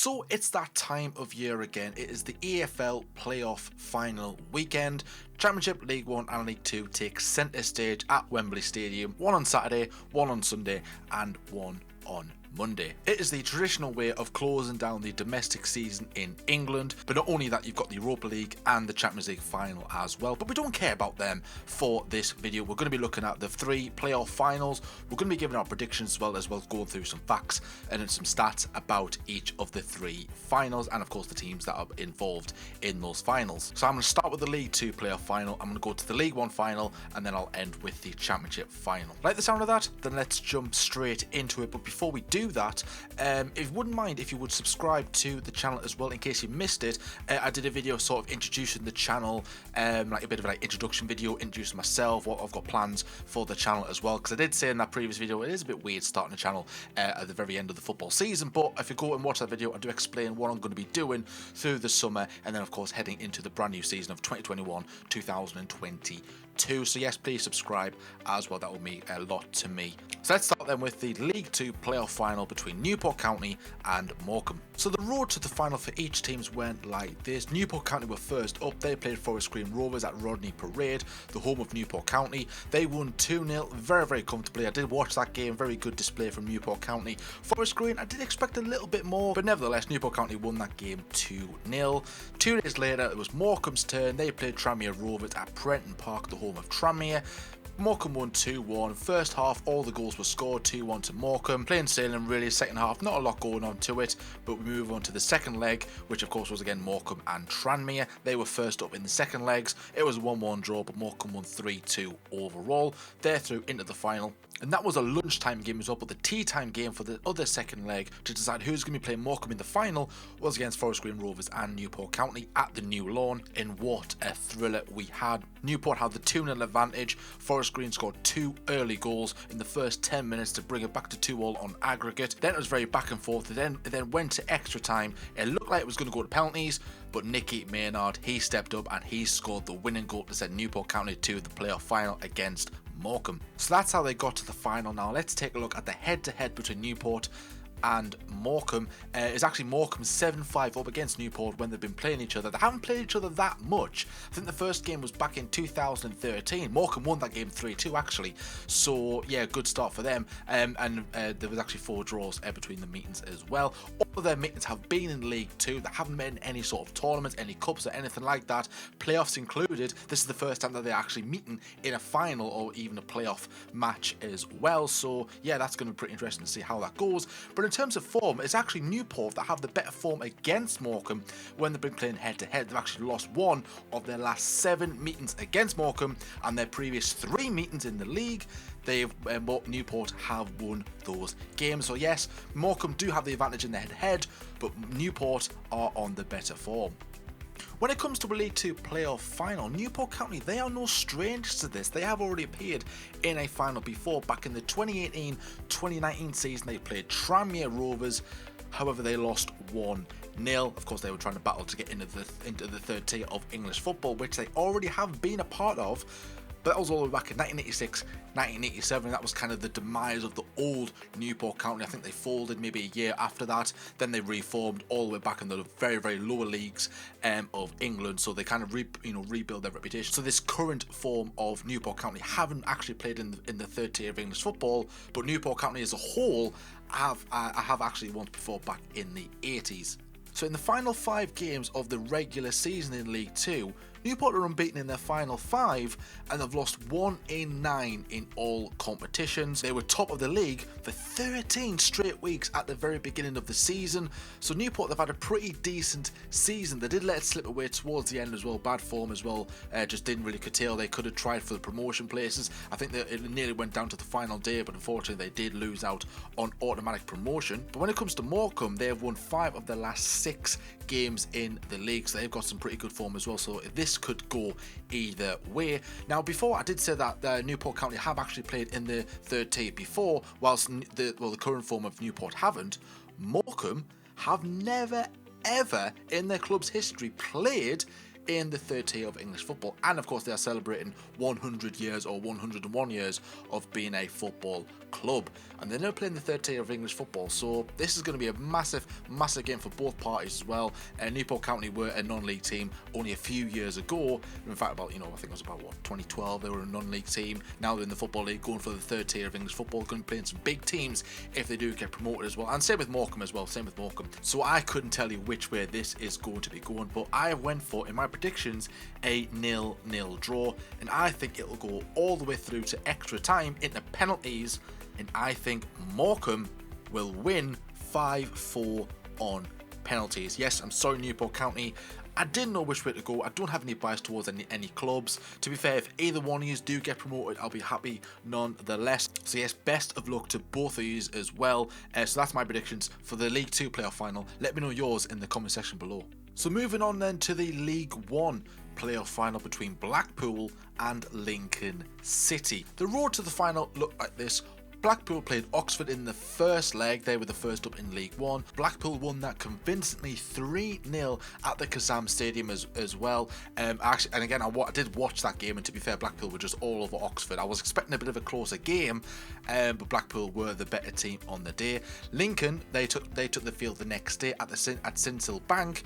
So it's that time of year again. It is the EFL playoff final weekend. Championship, League 1 and League 2 take centre stage at Wembley Stadium. One on Saturday, one on Sunday and one on Monday. It is the traditional way of closing down the domestic season in England, but not only that, you've got the Europa League and the Champions League final as well, but we don't care about them for this video. We're going to be looking at the three playoff finals. We're going to be giving our predictions as well as going through some facts and some stats about each of the three finals and of course the teams that are involved in those finals. So I'm going to start with the League 2 playoff final, I'm going to go to the League 1 final, and then I'll end with the Championship final. Like the sound of that? Then let's jump straight into it. But before we do that, if you wouldn't mind if you would subscribe to the channel as well in case you missed it. I did a video sort of introducing the channel, like a bit of an introduction video, introducing myself, what I've got plans for the channel as well, because I did say in that previous video it is a bit weird starting a channel at the very end of the football season, but if you go and watch that video I do explain what I'm going to be doing through the summer and then of course heading into the brand new season of 2021-2022. So yes, please subscribe as well, that will mean a lot to me. So let's start then with the League 2 playoff final between Newport County and Morecambe. So the road to the final for each team went like this. Newport County were first up. They played Forest Green Rovers at Rodney Parade, the home of Newport County. They won 2-0 very comfortably. I did watch that game, very good display from Newport County. Forest Green, I did expect a little bit more, but nevertheless Newport County won that game 2-0. 2 days later it was Morecambe's turn. They played Tranmere Rovers at Prenton Park, the home of Tranmere. Morecambe won 2-1. First half, all the goals were scored, 2-1 to Morecambe. Plain sailing really. Second half, not a lot going on to it, but we move on to the second leg, which of course was again Morecambe and Tranmere. They were first up in the second legs. It was a 1-1 draw, but Morecambe won 3-2 overall. They're through into the final. And that was a lunchtime game as well, but the tea time game for the other second leg to decide who's going to be playing Morecambe in the final was against Forest Green Rovers and Newport County at the new lawn. And what a thriller we had. Newport had the 2-0 advantage. Forest Green scored 2 early goals in the first 10 minutes to bring it back to 2-2 on aggregate. Then it was very back and forth. It then went to extra time. It looked like it was going to go to penalties, but Nicky Maynard, he stepped up and he scored the winning goal to send Newport County to the playoff final against Morecambe. So that's how they got to the final. Now let's take a look at the head-to-head between Newport and Morecambe. It's actually Morecambe 7-5 up against Newport when they've been playing each other. They haven't played each other that much. I think the first game was back in 2013. Morecambe won that game 3-2 actually. So yeah, good start for them. And there was actually 4 draws between the meetings as well. All of their meetings have been in League 2. They haven't been in any sort of tournaments, any cups or anything like that. Playoffs included. This is the first time that they're actually meeting in a final or even a playoff match as well. So yeah, that's going to be pretty interesting to see how that goes. But in terms of form, it's actually Newport that have the better form against Morecambe when they've been playing head-to-head. They've actually lost 1 of their last 7 meetings against Morecambe, and their previous 3 meetings in the league, Newport have won those games. So yes, Morecambe do have the advantage in the head-to-head, but Newport are on the better form. When it comes to a League 2 playoff final, Newport County, they are no strangers to this. They have already appeared in a final before. Back in the 2018-2019 season, they played Tranmere Rovers. However, they lost 1-0. Of course, they were trying to battle to get into the third tier of English football, which they already have been a part of. But that was all the way back in 1986, 1987. That was kind of the demise of the old Newport County. I think they folded maybe a year after that. Then they reformed all the way back in the very lower leagues of England. So they kind of rebuild their reputation. So this current form of Newport County haven't actually played in the third tier of English football. But Newport County as a whole have actually once before back in the 80s. So in the final 5 games of the regular season in League 2, Newport are unbeaten in their final 5 and they've lost 1 in 9 in all competitions. They were top of the league for 13 straight weeks at the very beginning of the season. So Newport, they've had a pretty decent season. They did let it slip away towards the end as well. Bad form as well, just didn't really curtail. They could have tried for the promotion places. I think that it nearly went down to the final day, but unfortunately they did lose out on automatic promotion. But when it comes to Morecambe, they have won 5 of their last 6 games in the league, so they've got some pretty good form as well. So this could go either way. Now, before I did say that Newport County have actually played in the third tier before, whilst the current form of Newport haven't. Morecambe have never ever in their club's history played in the third tier of English football. And of course, they are celebrating 100 years or 101 years of being a football club. And they're now playing the third tier of English football. So this is going to be a massive game for both parties as well. Newport County were a non-league team only a few years ago. In fact, about, I think it was about 2012, they were a non-league team. Now they're in the Football League, going for the third tier of English football, going to play in some big teams if they do get promoted as well. And same with Morecambe as well, So I couldn't tell you which way this is going to be going, but I went for, in my predictions, a 0-0 draw, and I think it'll go all the way through to extra time into penalties, and I think Morecambe will win 5-4 on penalties. Yes, I'm sorry, Newport County. I didn't know which way to go. I don't have any bias towards any clubs. To be fair, if either one of you do get promoted, I'll be happy nonetheless. So yes, best of luck to both of you as well. So that's my predictions for the League 2 playoff final. Let me know yours in the comment section below. So moving on then to the League 1 playoff final between Blackpool and Lincoln City. The road to the final looked like this. Blackpool played Oxford in the first leg. They were the first up in League 1. Blackpool won that convincingly 3-0 at the Kazam Stadium as well. Actually, and again, I did watch that game, and to be fair, Blackpool were just all over Oxford. I was expecting a bit of a closer game, but Blackpool were the better team on the day. Lincoln, they took the field the next day at Sincil Bank,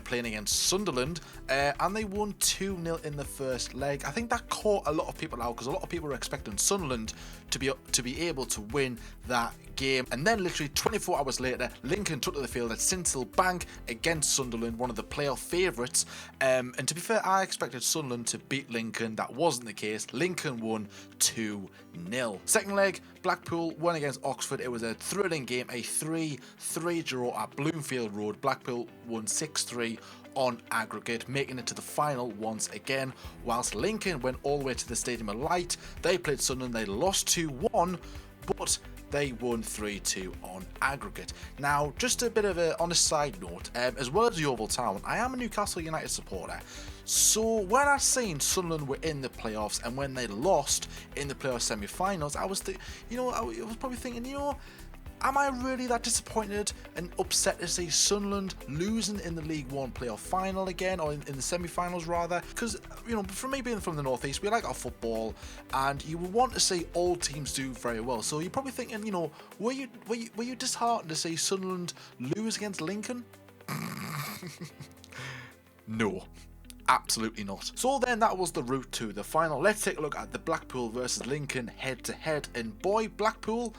playing against Sunderland, and they won 2-0 in the first leg. I think that caught a lot of people out because a lot of people were expecting Sunderland to be able to win that game. And then literally 24 hours later, Lincoln took to the field at Sincil Bank against Sunderland, one of the playoff favourites. And to be fair, I expected Sunderland to beat Lincoln. That wasn't the case. Lincoln won 2-0. Second leg, Blackpool won against Oxford. It was a thrilling game, a 3-3 draw at Bloomfield Road. Blackpool won 6-3 on aggregate, making it to the final once again, whilst Lincoln went all the way to the Stadium of Light. They played Sunderland, they lost 2-1, but they won 3-2 on aggregate. Now, just a bit of on a side note, as well as the Oval Town, I am a Newcastle United supporter. So when I seen Sunderland were in the playoffs and when they lost in the playoff semi-finals, I was probably thinking, am I really that disappointed and upset to see Sunderland losing in the League 1 playoff final again, or in the semi-finals rather? Because, for me being from the Northeast, we like our football, and you would want to see all teams do very well. So you're probably thinking, were you disheartened to see Sunderland lose against Lincoln? No. Absolutely not. So then that was the route to the final. Let's take a look at the Blackpool versus Lincoln head-to-head, and boy, Blackpool,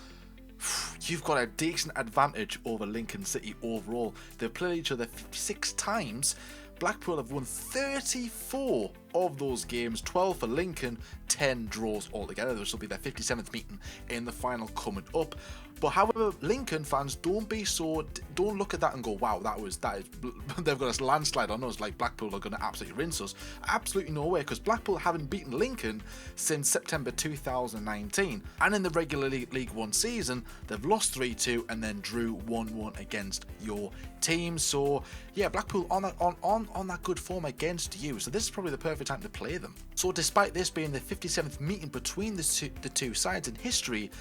you've got a decent advantage over Lincoln City overall. They've played each other 56 times. Blackpool have won 34 of those games, 12 for Lincoln, 10 draws altogether. This will be their 57th meeting in the final coming up. But however, Lincoln fans, don't look at that and go, wow, that is they've got a landslide on us, like Blackpool are going to absolutely rinse us. Absolutely no way, because Blackpool haven't beaten Lincoln since September 2019, and in the regular League 1 season, they've lost 3-2 and then drew 1-1 against your team. So yeah, Blackpool on that good form against you. So this is probably the perfect time to play them. So despite this being the 57th meeting between the two sides in history,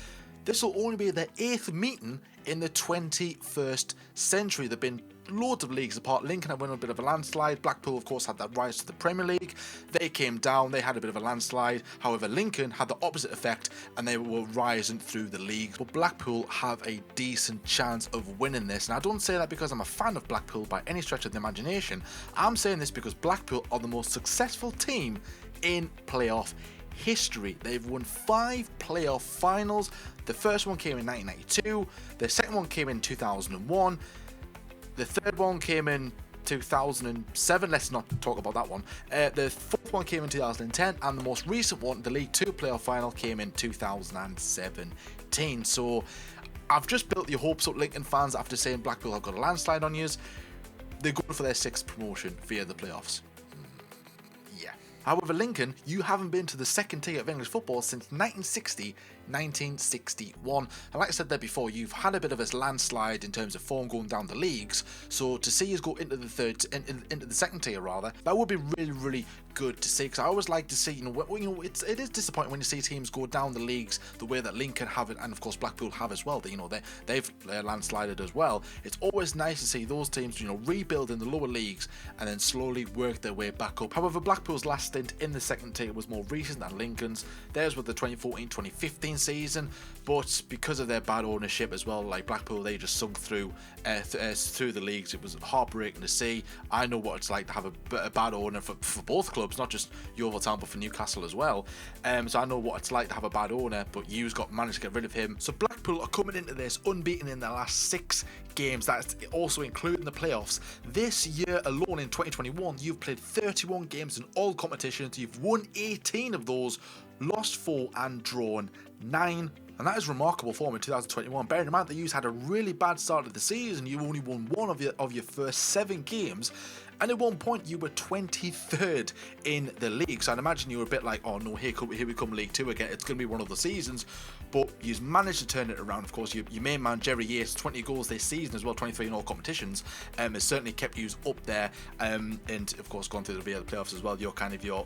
this will only be their 8th meeting in the 21st century. There have been loads of leagues apart. Lincoln had won a bit of a landslide. Blackpool, of course, had that rise to the Premier League. They came down. They had a bit of a landslide. However, Lincoln had the opposite effect, and they were rising through the league. But Blackpool have a decent chance of winning this. And I don't say that because I'm a fan of Blackpool by any stretch of the imagination. I'm saying this because Blackpool are the most successful team in playoff history. They've won 5 playoff finals. The first one came in 1992, the second one came in 2001, the third one came in 2007, let's not talk about that one. The fourth one came in 2010, and the most recent one, the League 2 playoff final, came in 2017. So I've just built your hopes up, Lincoln fans, after saying Blackpool have got a landslide on yous. They're going for their 6th promotion via the playoffs. However, Lincoln, you haven't been to the second tier of English football since 1960, 1961. And like I said there before, you've had a bit of a landslide in terms of form going down the leagues. So to see us go into the into the second tier rather, that would be really, really good to see, because I always like to see, it is disappointing when you see teams go down the leagues the way that Lincoln have it, and of course Blackpool have as well. They've landslided as well. It's always nice to see those teams, rebuild in the lower leagues and then slowly work their way back up. However, Blackpool's last stint in the second tier was more recent than Lincoln's. Theirs was the 2014-2015 season, but because of their bad ownership as well, like Blackpool, they just sunk through the leagues. It was heartbreaking to see. I know what it's like to have a bad owner for both clubs, not just Yeovil Town but for Newcastle as well. So I know what it's like to have a bad owner, but you've managed to get rid of him. So Blackpool are coming into this unbeaten in their last 6 games. That's also including the playoffs. This year alone in 2021, you've played 31 games in all competitions. You've won 18 of those, lost 4 and drawn 9. And that is remarkable form in 2021. Bearing in mind that you had a really bad start of the season, you only won 1 of your first 7 games, and at one point you were 23rd in the league. So I'd imagine you were a bit like, oh no, here we come League 2 again. It's going to be one of the seasons. But you've managed to turn it around. Of course, your main man, Jerry Yates, 20 goals this season as well, 23 in all competitions, has certainly kept you up there. And of course, gone through the playoffs as well. Your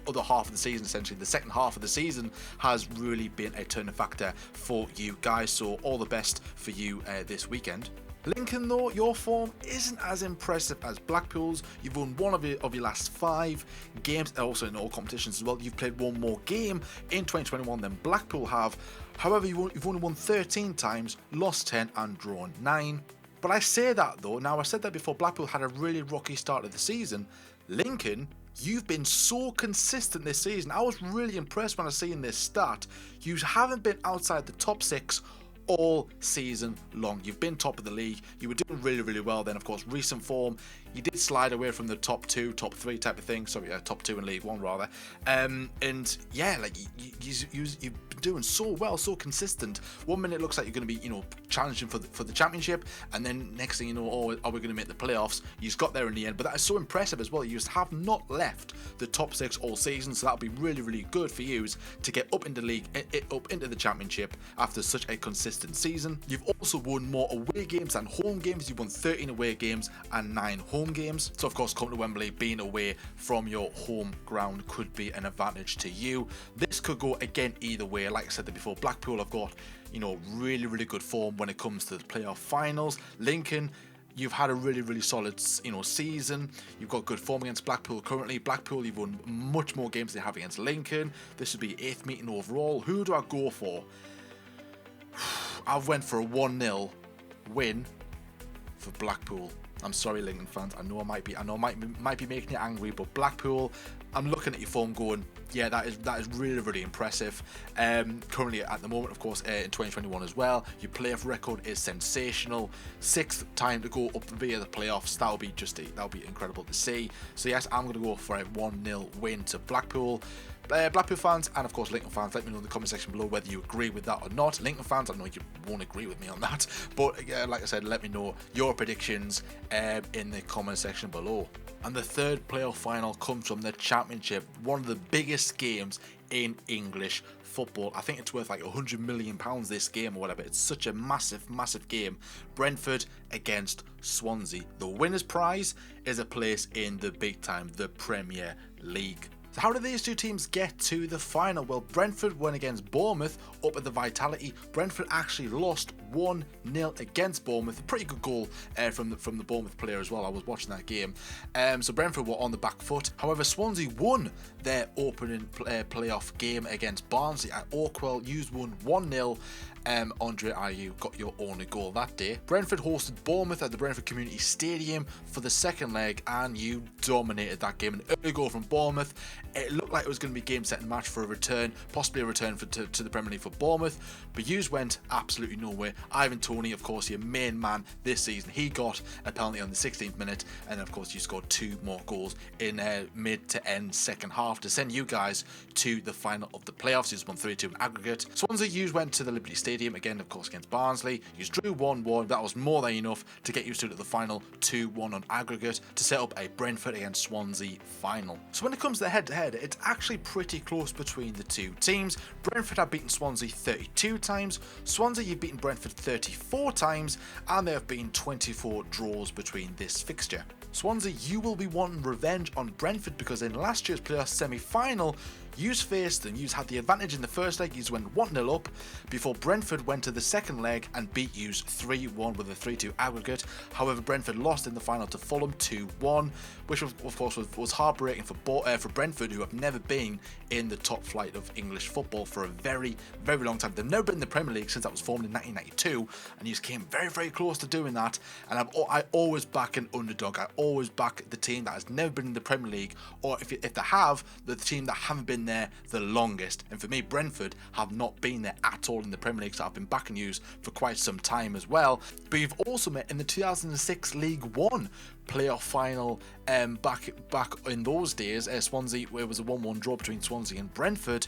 other half of the season, essentially the second half of the season, has really been a turning factor for you guys. So all the best for you this weekend. Lincoln, though, your form isn't as impressive as Blackpool's. You've won 1 of your last 5 games, also in all competitions as well. You've played 1 more game in 2021 than Blackpool have. However, you've only won 13 times, lost 10 and drawn 9. But I say that though, now I said that before, Blackpool had a really rocky start of the season. Lincoln, you've been so consistent this season. I was really impressed when I seen this stat. You haven't been outside the top 6 all season long. You've been top of the league. You were doing really, really well then. Of course, recent form, you did slide away from the top 2, top 3 type of thing. Sorry, top 2 in League 1 rather. And yeah, like you've been doing so well, so consistent. One minute it looks like you're going to be, challenging for the championship, and then next thing you know, oh, are we going to make the playoffs? You just got there in the end. But that is so impressive as well. You just have not left the top 6 all season, so that'll be really, really good for you to get up into league, up into the championship after such a consistent season. You've also won more away games than home games. You've won 13 away games and 9 home games. So of course, coming to Wembley, being away from your home ground could be an advantage to you. This could go again either way. Like I said before, Blackpool have got really, really good form when it comes to the playoff finals. Lincoln, you've had a really, really solid, season. You've got good form against Blackpool currently. Blackpool, you've won much more games than you have against Lincoln. This would be 8th meeting overall. Who do I go for? I've went for a 1-0 win for Blackpool. I'm sorry, Lincoln fans. I know I might be making you angry, but Blackpool, I'm looking at your form going, yeah, that is really, really impressive. Currently at the moment, of course, in 2021 as well, your playoff record is sensational. 6th time to go up via the playoffs. That'll be incredible to see. So yes, I'm going to go for a 1-0 win to Blackpool. Blackpool fans and of course Lincoln fans, let me know in the comment section below whether you agree with that or not. Lincoln fans, I know you won't agree with me on that, but like I said, let me know your predictions in the comment section below. And the third playoff final comes from the Championship, one of the biggest games in English football. I think it's worth like £100 million this game or whatever. It's such a massive, massive game. Brentford against Swansea. The winner's prize is a place in the big time, the Premier League. So how did these two teams get to the final? Well, Brentford went against Bournemouth up at the Vitality. Brentford actually lost 1-0 against Bournemouth. A pretty good goal from the Bournemouth player as well. I was watching that game. So Brentford were on the back foot. However, Swansea won their opening playoff game against Barnsley at Oakwell. Used won 1-0. Andre Ayew got your only goal that day. Brentford hosted Bournemouth at the Brentford Community Stadium for the second leg, and you dominated that game. An early goal from Bournemouth. It looked like it was going to be game, set and match for a return, possibly a return to the Premier League for Bournemouth, but yous went absolutely nowhere. Ivan Toney, of course, your main man this season, he got a penalty on the 16th minute, and of course you scored 2 more goals in mid to end second half to send you guys to the final of the playoffs. You won 3-2 in aggregate. Swansea, yous went to the Liberty Stadium Stadium, again, of course, against Barnsley. You drew 1-1. That was more than enough to get you stood at the final 2-1 on aggregate to set up a Brentford against Swansea final. So when it comes to the head-to-head, it's actually pretty close between the two teams. Brentford have beaten Swansea 32 times. Swansea, you've beaten Brentford 34 times, and there have been 24 draws between this fixture. Swansea, you will be wanting revenge on Brentford because in last year's playoff semi-final, yous faced and yous had the advantage in the first leg. Yous went 1-0 up before Brentford went to the second leg and beat yous 3-1 with a 3-2 aggregate. However, Brentford lost in the final to Fulham 2-1, which of course was heartbreaking for Brentford, who have never been in the top flight of English football for a very, very long time. They've never been in the Premier League since that was formed in 1992, and yous came very, very close to doing that. And I always back an underdog. I always back the team that has never been in the Premier League, or if they have, the team that haven't been there the longest. And for me, Brentford have not been there at all in the Premier League, so I've been backing yous for quite some time as well. But you've also met in the 2006 League One playoff final back in those days. Swansea, where it was a 1-1 draw between Swansea and Brentford.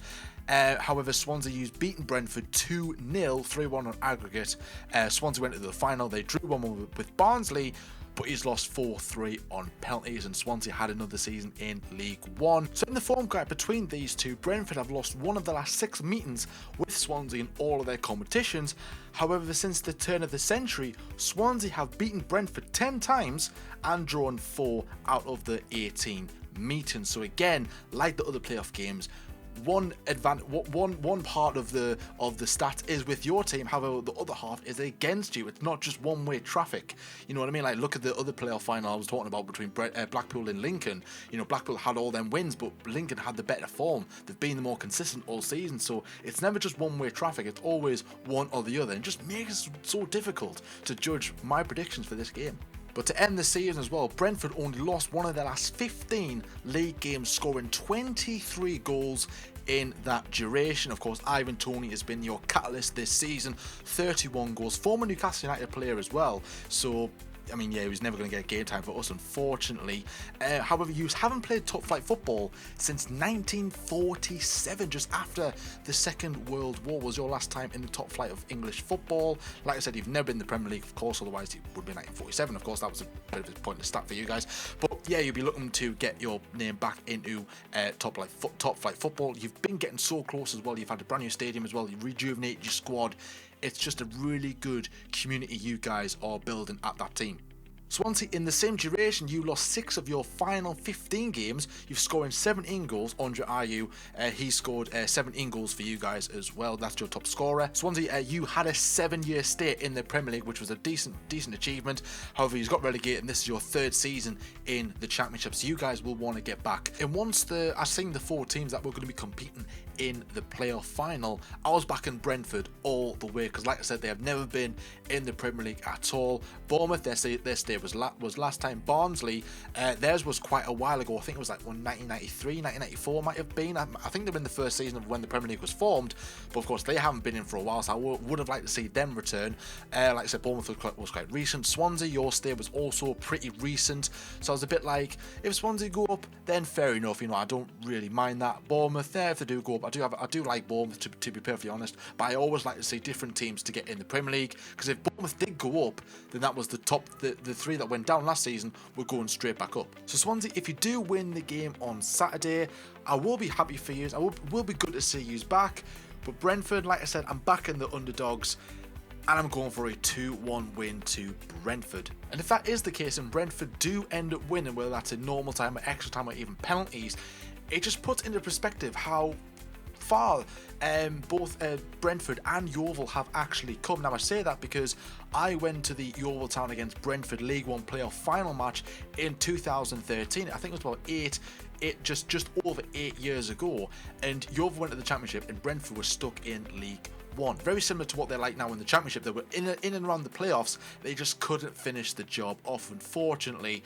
However, Swansea used beaten Brentford 2-0, 3-1 on aggregate. Swansea went to the final. They drew 1-1 with Barnsley, but he's lost 4-3 on penalties, and Swansea had another season in League One. So in the form gap between these two, Brentford have lost one of the last 6 meetings with Swansea in all of their competitions. However, since the turn of the century, Swansea have beaten Brentford 10 times and drawn 4 out of the 18 meetings. So again, like the other playoff games, one part of the stats is with your team, however the other half is against you. It's not just one-way traffic, you know what I mean? Like, look at the other playoff final I was talking about between Blackpool and Lincoln. You know, Blackpool had all them wins, but Lincoln had the better form. They've been the more consistent all season, so it's never just one-way traffic. It's always one or the other, and just makes it so difficult to judge my predictions for this game. But to end the season as well, Brentford only lost one of their last 15 league games, scoring 23 goals in that duration. Of course, Ivan Toney has been your catalyst this season, 31 goals, former Newcastle United player as well. So, I mean, yeah, he was never going to get game time for us, unfortunately. However, you haven't played top flight football since 1947, just after the Second World War was your last time in the top flight of English football. Like I said, you've never been in the Premier League, of course, otherwise it would be 1947, of course. That was a bit of a pointless stat for you guys. But yeah, you'll be looking to get your name back into top flight football. You've been getting so close as well. You've had a brand new stadium as well. You've rejuvenated your squad. It's just a really good community you guys are building at that team. Swansea, in the same duration, you lost 6 of your final 15 games. You've scored 17 goals. Andre Ayew, he scored 17 goals for you guys as well. That's your top scorer. Swansea, you had a 7-year stay in the Premier League, which was a decent achievement. However, you got relegated, and this is your 3rd season in the Championship, so you guys will want to get back. And once I seen the 4 teams that were going to be competing in the playoff final, I was backing Brentford all the way, because like I said, they have never been in the Premier League at all. Bournemouth, their stay was last time. Barnsley, theirs was quite a while ago. I think it was like 1993, 1994 might have been. I think they were in the first season of when the Premier League was formed, but of course they haven't been in for a while, so I would have liked to see them return. Like I said, Bournemouth was quite recent. Swansea, your stay was also pretty recent, so I was a bit like, if Swansea go up, then fair enough, you know, I don't really mind that. Bournemouth, there, if they do go up, I do like Bournemouth, to be perfectly honest, but I always like to see different teams to get in the Premier League, because if Bournemouth did go up, then that was the 3 that went down last season were going straight back up. So Swansea, if you do win the game on Saturday, I will be happy for you. I will be good to see you back. But Brentford, like I said, I'm backing the underdogs, and I'm going for a 2-1 win to Brentford. And if that is the case and Brentford do end up winning, whether that's in normal time or extra time or even penalties, it just puts into perspective how far both Brentford and Yeovil have actually come. Now I say that because I went to the Yeovil Town against Brentford League One playoff final match in 2013. I think it was about just over 8 years ago, and Yeovil went to the Championship and Brentford was stuck in League One. Very similar to what they're like now in the Championship. They were in and around the playoffs. They just couldn't finish the job off, unfortunately.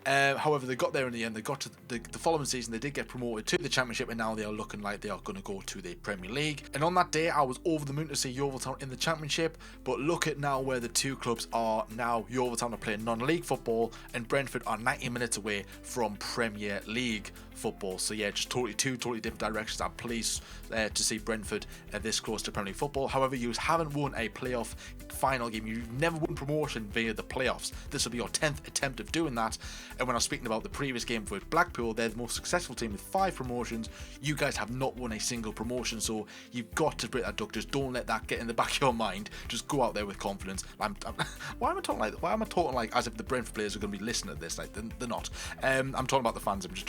However, they got there in the end. They got to the following season. They did get promoted to the Championship, and now they are looking like they are going to go to the Premier League. And on that day, I was over the moon to see Yeovil Town in the Championship. But look at now where the two clubs are now. Yeovil Town are playing non-league football, and Brentford are 90 minutes away from Premier League football. So yeah, just two totally different directions. I'm pleased to see Brentford this close to Premier League football. football. However, you haven't won a playoff final game. You've never won promotion via the playoffs. This will be your 10th attempt of doing that. And when I was speaking about the previous game with Blackpool, they're the most successful team with 5 promotions. You guys have not won a single promotion, so you've got to break that duck. Just don't let that get in the back of your mind. Just go out there with confidence. Why am I talking like as if the Brentford players are going to be listening to this? Like they're not. I'm talking about the fans. I'm just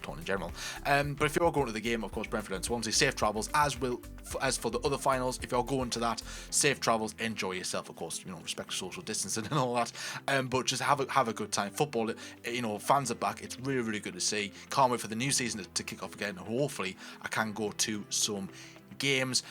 talking in general. But if you're going to the game, of course, Brentford and Swansea, safe travels. As for the other finals, if you're going to that, safe travels. Enjoy yourself, of course. Respect social distancing and all that. But just have a good time. Football, fans are back. It's really, really good to see. Can't wait for the new season to kick off again. And hopefully, I can go to some games.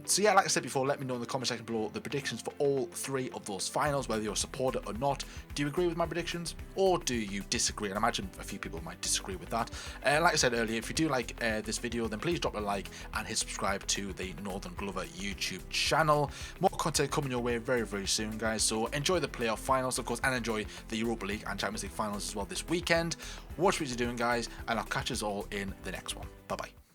So yeah, like I said before, let me know in the comment section below the predictions for all 3 of those finals, whether you're a supporter or not. Do you agree with my predictions, or do you disagree? And I imagine a few people might disagree with that. Like I said earlier, if you do like this video, then please drop a like and hit subscribe to the Northern Glover YouTube channel. More content coming your way very, very soon, guys. So enjoy the playoff finals, of course, and enjoy the Europa League and Champions League finals as well this weekend. Watch what you're doing, guys, and I'll catch us all in the next one. Bye bye.